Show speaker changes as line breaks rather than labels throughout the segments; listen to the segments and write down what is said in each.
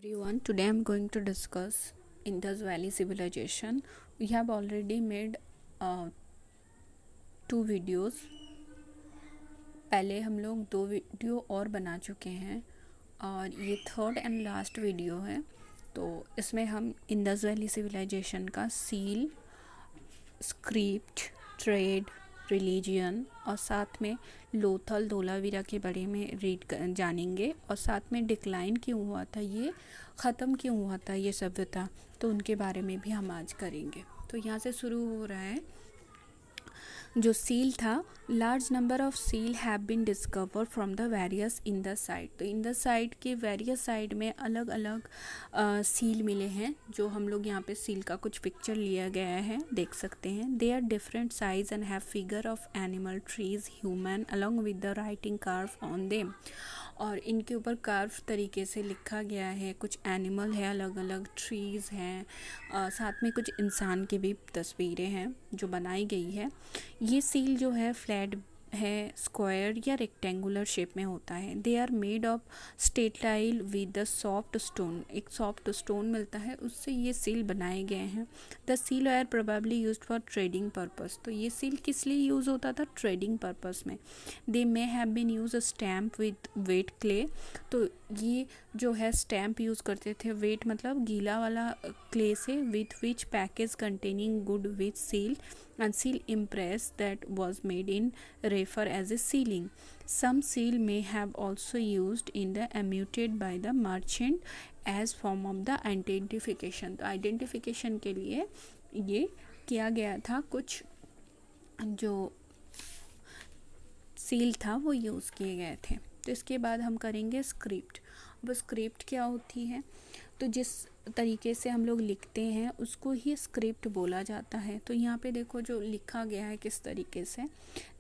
Everyone, today I'm going to discuss Indus Valley Civilization. We have already made uh, two videos. पहले हम लोग दो video और बना चुके हैं और ये थर्ड एंड लास्ट वीडियो है। तो इसमें हम इंडस वैली सिविलाइजेशन का सील, स्क्रिप्ट, ट्रेड, रिलीजियन और साथ में लोथल धोलावीरा के बारे में जानेंगे और साथ में डिक्लाइन क्यों हुआ था, ये ख़त्म क्यों हुआ था ये सभ्यता, तो उनके बारे में भी हम आज करेंगे। तो यहाँ से शुरू हो रहा है। जो सील था, large number of seal have been discovered from the various Indus site. तो इंडस साइट के वेरियस साइड में अलग अलग सील मिले हैं। जो हम लोग यहाँ पे सील का कुछ पिक्चर लिया गया है, देख सकते हैं। They are different size and have figure of animal, trees, human along with the writing carve on them. और इनके ऊपर कार्व तरीके से लिखा गया है। कुछ एनिमल है, अलग अलग ट्रीज़ हैं, साथ में कुछ इंसान की भी तस्वीरें हैं जो बनाई गई है। ये सील जो है फ्लैट है, स्क्वायर या रेक्टेंगुलर शेप में होता है। They are made of steatite with the soft stone. एक सॉफ्ट स्टोन मिलता है, उससे ये सील बनाए गए हैं। The seal are probably use for trading purpose. तो ये सील किस लिए यूज़ होता था? ट्रेडिंग पर्पस में। They may have been use stamp with wet clay. तो ये जो है स्टैम्प यूज़ करते थे, वेट मतलब गीला वाला क्ले से, with which package containing good with seal and seal impress that was made in refer as a sealing. Some seal may have also used in the emitted by the merchant as form of the identification. तो identification के लिए ये किया गया था। कुछ जो seal था वो यूज़ किए गए थे। तो इसके बाद हम करेंगे स्क्रिप्ट। अब स्क्रिप्ट क्या होती है? तो जिस तरीके से हम लोग लिखते हैं उसको ही स्क्रिप्ट बोला जाता है। तो यहाँ पे देखो जो लिखा गया है किस तरीके से।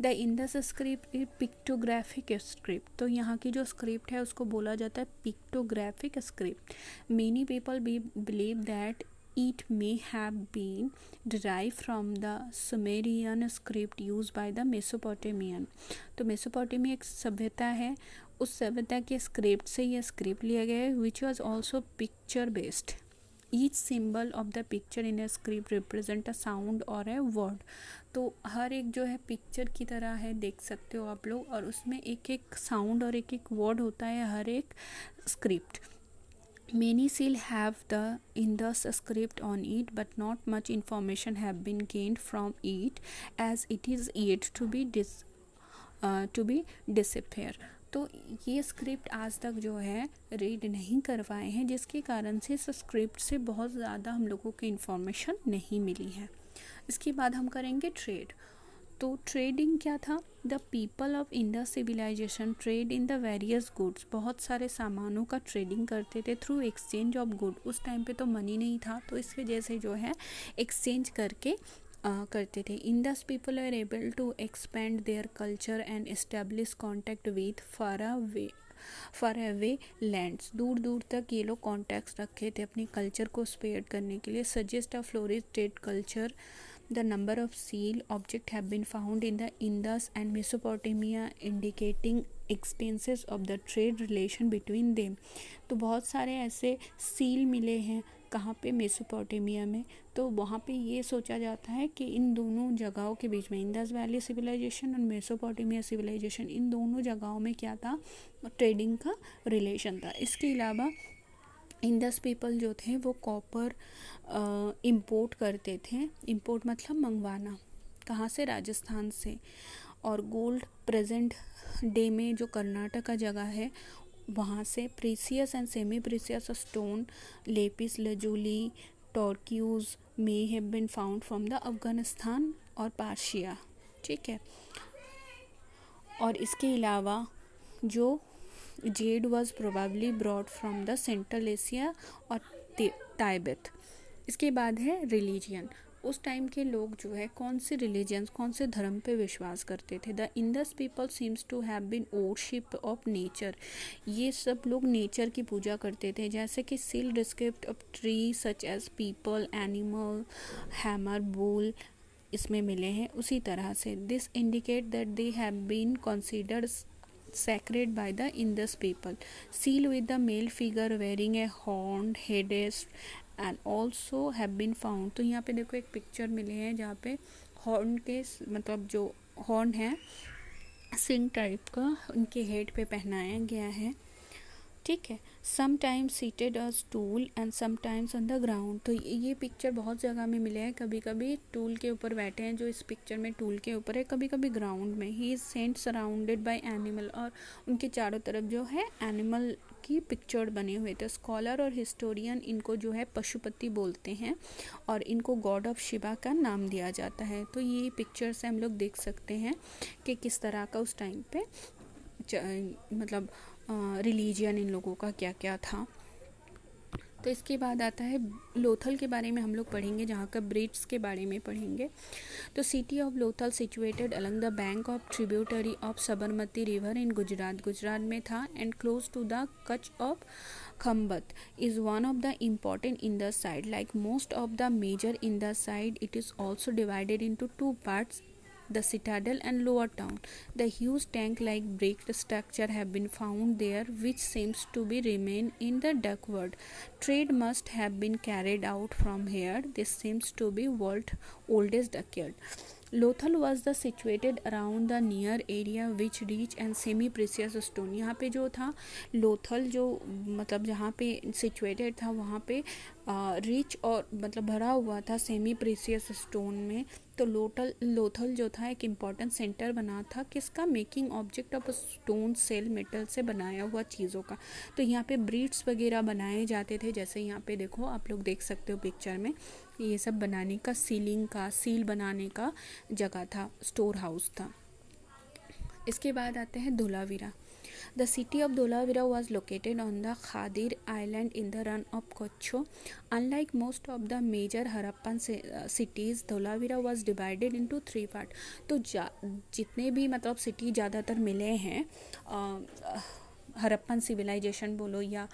The Indus script is pictographic script. तो यहाँ की जो स्क्रिप्ट है उसको बोला जाता है pictographic script. Many people believe that it may have been derived from the Sumerian script used by the Mesopotamian. तो मेसोपोटामिया एक सभ्यता है, उस सभ्यता के स्क्रिप्ट से यह स्क्रिप्ट लिया गया है, which was also picture based. Each symbol of the picture in a script represent a sound or a word. तो हर एक जो है पिक्चर की तरह है, देख सकते हो आप लोग, और उसमें एक एक साउंड और एक एक वर्ड होता है हर एक script. Many seal have the Indus script on it, but not much information have been gained from it as it is yet to be deciphered. तो ये स्क्रिप्ट आज तक जो है रीड नहीं करवाए हैं, जिसके कारण से इस स्क्रिप्ट से बहुत ज़्यादा हम लोगों को इन्फॉर्मेशन नहीं मिली है। इसके बाद हम करेंगे ट्रेड। तो ट्रेडिंग क्या था? The people of Indus civilisation trade in the various goods. बहुत सारे सामानों का ट्रेडिंग करते थे थ्रू एक्सचेंज ऑफ गुड। उस टाइम पे तो मनी नहीं था, तो इस वजह से जो है एक्सचेंज करके करते थे। Indus people are able to expand their culture and establish contact with far away lands. दूर दूर तक ये लोग कॉन्टैक्ट रखे थे अपने कल्चर को स्प्रेड करने के लिए। Suggest a flourish trade culture. The number of seal objects have been found in the Indus and Mesopotamia indicating extensions of the trade relation between them. तो बहुत सारे ऐसे सील मिले हैं, कहाँ पे? मेसोपोटामिया में। तो वहाँ पे ये सोचा जाता है कि इन दोनों जगहों के बीच में, इंडस वैली सिविलाइजेशन और मेसोपोटामिया सिविलाइजेशन, इन दोनों जगहों में क्या था? ट्रेडिंग का रिलेशन था। इसके अलावा इंडस पीपल जो थे वो कॉपर इंपोर्ट करते थे। इंपोर्ट मतलब मंगवाना। कहाँ से? राजस्थान से। और गोल्ड प्रेजेंट डे में जो कर्नाटक का जगह है वहाँ से। Precious and semi precious stone, lapis lazuli, turquoise may have been found from the Afghanistan और पर्शिया। ठीक है। और इसके अलावा जो jade was probably brought from the Central Asia और तिब्बत। इसके बाद है रिलीजियन। उस टाइम के लोग जो है कौन से रिलीजियंस, कौन से धर्म पे विश्वास करते थे? The Indus people seems to have been worship of nature. ये सब लोग नेचर की पूजा करते थे, जैसे कि seal descript of tree such as people, animal, hammer, bull इसमें मिले हैं। उसी तरह से this indicate that they have been considered sacred by the Indus people. Seal with the male figure wearing a horned headdress and also have been found. तो यहाँ पे देखो एक पिक्चर मिले हैं जहाँ पे हॉर्न के मतलब जो हॉर्न है सिंग टाइप का उनके हेड पे पहनाया गया है, ठीक है। Sometimes seated a stool and sometimes on the ground. तो ये पिक्चर बहुत जगह में मिले हैं, कभी कभी टूल के ऊपर बैठे हैं जो इस पिक्चर में टूल के ऊपर है, कभी कभी ग्राउंड में। He is sent surrounded by animal, और उनके चारों तरफ जो है एनिमल की पिक्चर बने हुए थे। स्कॉलर और हिस्टोरियन इनको जो है पशुपति बोलते हैं और इनको गॉड ऑफ शिवा का नाम दिया जाता है। तो ये पिक्चर से हम लोग देख सकते हैं कि किस तरह का उस टाइम पे मतलब रिलीजियन इन लोगों का क्या क्या था। तो इसके बाद आता है लोथल के बारे में हम लोग पढ़ेंगे, जहाँ का ब्रिट्स के बारे में पढ़ेंगे। तो city of Lothal situated along the bank of tributary of Sabarmati river in Gujarat में था and close to the Kutch of Khambhat is one of the important Indus side. Like most of the major Indus side, it is also divided into two parts, the citadel and lower town. The huge tank-like brick structure have been found there, which seems to be remain in the Duckworth. Trade must have been carried out from here. This seems to be world's oldest dockyard. Lothal was the situated around the near area which rich and semi precious stone. यहाँ पे जो था लोथल जो मतलब जहाँ पे situated था वहाँ पे रिच और मतलब भरा हुआ था सेमी प्रीसियस स्टोन में। तो लोथल जो था एक इम्पॉर्टेंट सेंटर बना था किसका, making object of stone shell metal से बनाया हुआ चीज़ों का। तो यहाँ पे ब्रीड्स वगैरह बनाए जाते थे, जैसे यहाँ पे देखो आप लोग देख सकते हो पिक्चर में, ये सब बनाने का सील बनाने का जगह था, स्टोर हाउस था। इसके बाद आते हैं Dholavira. The city of Dholavira was located on the Khadir Island in the run of Kutch. Unlike most of the major Harappan cities, Dholavira was divided into three parts. तो जितने भी मतलब सिटी ज़्यादातर मिले हैं हरप्पन सिविलाइजेशन बोलो या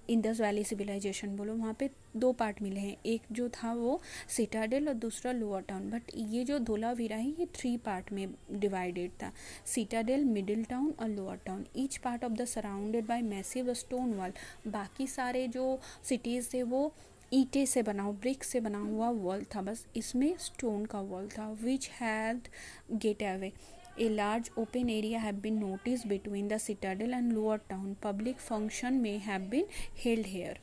इंडस वैली सिविलाइजेशन बोलो, वहाँ पे दो पार्ट मिले हैं, एक जो था वो सिटाडेल और दूसरा लोअर टाउन। बट ये जो धोलावीरा है ये थ्री पार्ट में डिवाइडेड था, सिटाडेल, मिडिल टाउन और lower town. Each part of the surrounded by massive stone wall. बाकी सारे जो सिटीज़ थे वो ईंटे से बना, ब्रिक से बना हुआ वॉल था, बस इसमें स्टोन का वॉल था। Which had get away. A large open area have been noticed between the citadel and lower town. Public function may have been held here.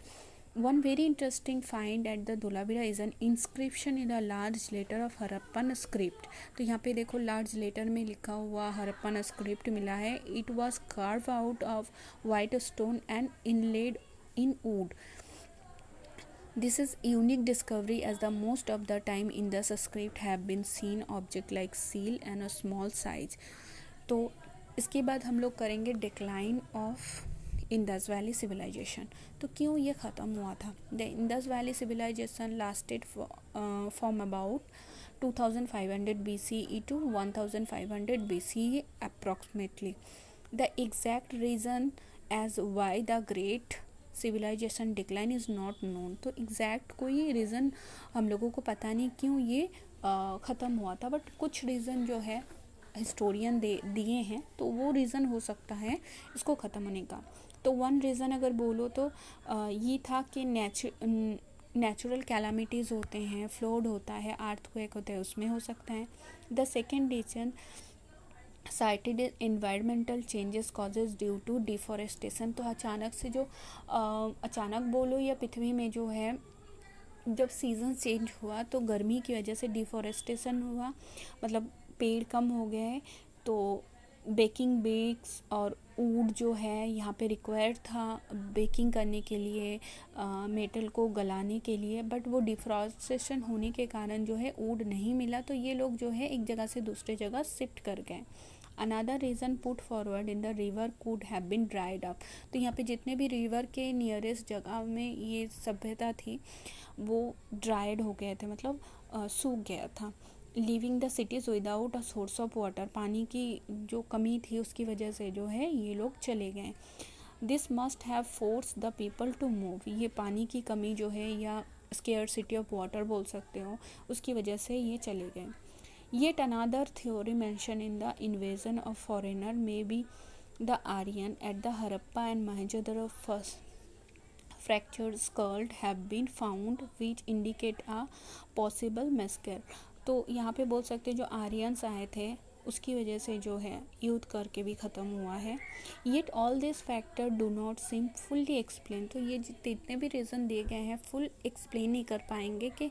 One very interesting find at the Dholavira is an inscription in a large letter of Harappan script. तो यहाँ पे देखो large letter में लिखा हुआ Harappan script मिला है। It was carved out of white stone and inlaid in wood. This is unique discovery as the most of the time in the script have been seen object like seal and a small size. तो इसके बाद हम लोग करेंगे decline of Indus valley civilisation. तो क्यों ये ख़त्म हुआ था। The Indus valley civilisation lasted from about 2500 BCE to 1500 BCE approximately. The exact reason as why the great civilisation decline is not known. तो एग्जैक्ट कोई रीज़न हम लोगों को पता नहीं क्यों ये ख़त्म हुआ था, बट कुछ रीज़न जो है हिस्टोरियन दिए हैं, तो वो रीज़न हो सकता है इसको ख़त्म होने का। तो वन रीज़न अगर बोलो तो ये था कि नेचुरल कैलामिटीज़ होते हैं, फ्लड होता है, अर्थक्वेक होता है, उसमें हो सकता है। The second reason cited environmental changes causes due to deforestation. तो अचानक से जो अचानक बोलो या पृथ्वी में जो है जब सीज़न चेंज हुआ तो गर्मी की वजह से डिफॉरेस्टेशन हुआ, मतलब पेड़ कम हो गए। तो बेकिंग ब्रिक्स और वुड जो है यहाँ पे रिक्वायर्ड था बेकिंग करने के लिए, मेटल को गलाने के लिए, बट वो डिफॉरेस्टेशन होने के कारण जो है वुड नहीं मिला, तो ये लोग जो है एक जगह से दूसरे जगह शिफ्ट कर गए। Another reason put forward in the river could have been dried up. तो यहाँ पे जितने भी रिवर के नियरेस्ट जगह में ये सभ्यता थी वो ड्राइड हो गए थे, मतलब सूख गया था। Living the cities without a source of water. पानी की जो कमी थी उसकी वजह से जो है ये लोग चले गए। This must have force the people to move. ये पानी की कमी जो है या स्केयरसिटी ऑफ वाटर बोल सकते हो, उसकी वजह से ये चले गए। Yet another theory mentioned in the invasion of foreigner may be the Aryan. At the Harappa and Mohenjo-daro first fractured skulls have been found which indicate a possible massacre. तो यहाँ पे बोल सकते हैं जो आर्यंस आए थे उसकी वजह से जो है युद्ध करके भी ख़त्म हुआ है. Yet all this factor do not seem fully explain. तो ये जितने भी रीज़न दिए गए हैं फुल एक्सप्लेन नहीं कर पाएंगे कि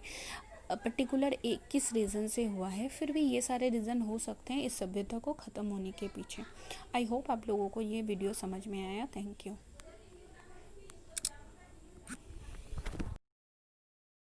पर्टिकुलर एक किस रीज़न से हुआ है. फिर भी ये सारे रीज़न हो सकते हैं इस सभ्यता को ख़त्म होने के पीछे. आई होप आप लोगों को ये वीडियो समझ में आया. Thank you.